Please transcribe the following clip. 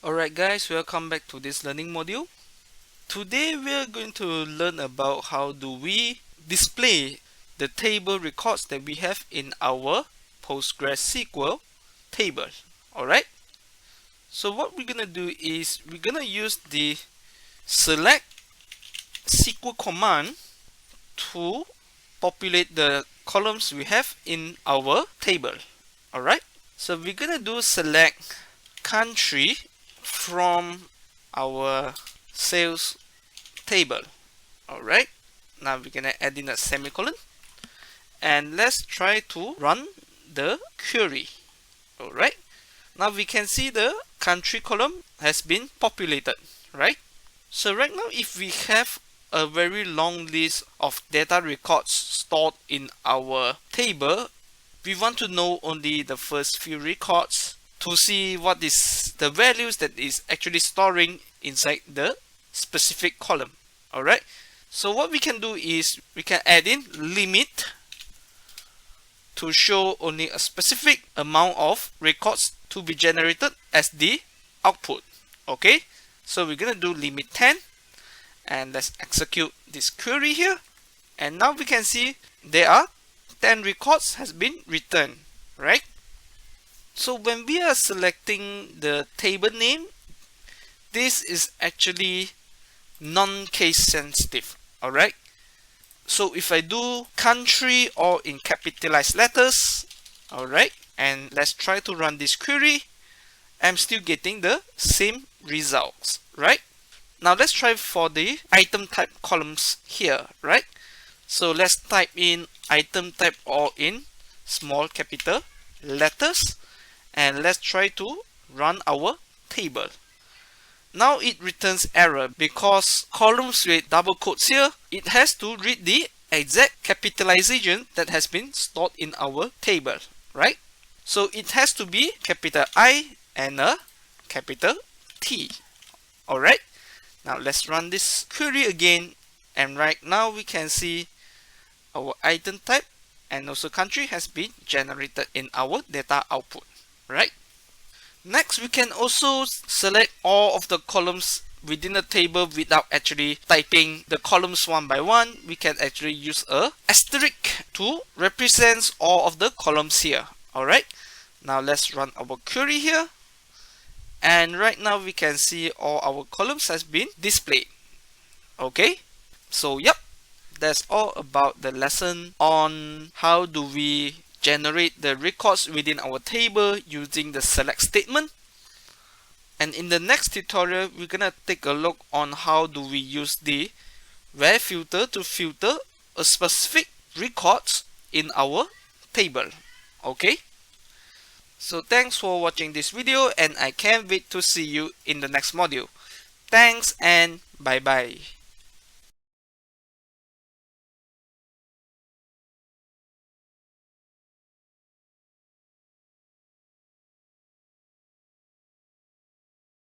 Alright guys, welcome back to this learning module. Today we are going to learn about how do we display the table records that we have in our PostgreSQL table. Alright, so what we're gonna do is we're gonna use the select SQL command to populate the columns we have in our table. Alright, so we're gonna do select country from our sales table. Alright, now we're gonna add in a semicolon and let's try to run the query. Alright, now we can see the country column has been populated, right? So right now, if we have a very long list of data records stored in our table, we want to know only the first few records to see what is the values that is actually storing inside the specific column. Alright, so what we can do is we can add in limit to show only a specific amount of records to be generated as the output. Okay, so we're gonna do limit 10 and let's execute this query here, and now we can see there are 10 records has been returned, right? So when we are selecting the table name, this is actually non-case sensitive. Alright, so if I do country or in capitalized letters, alright, and let's try to run this query, I'm still getting the same results, right? Now let's try for the item type columns here, right? So let's type in item type all in small capital letters and let's try to run our table. Now it returns error because columns with double quotes here, it has to read the exact capitalization that has been stored in our table, right? So it has to be capital I and a capital T. Alright, now let's run this query again, and right now we can see our item type and also country has been generated in our data output, right? Next, we can also select all of the columns within the table without actually typing the columns one by one. We can actually use a asterisk to represent all of the columns here. Alright, now let's run our query here, and right now we can see all our columns has been displayed. Okay, so yep, that's all about the lesson on how do we generate the records within our table using the select statement. And in the next tutorial, we're gonna take a look on how do we use the where filter to filter a specific records in our table. Okay, so thanks for watching this video and I can't wait to see you in the next module. Thanks and bye bye.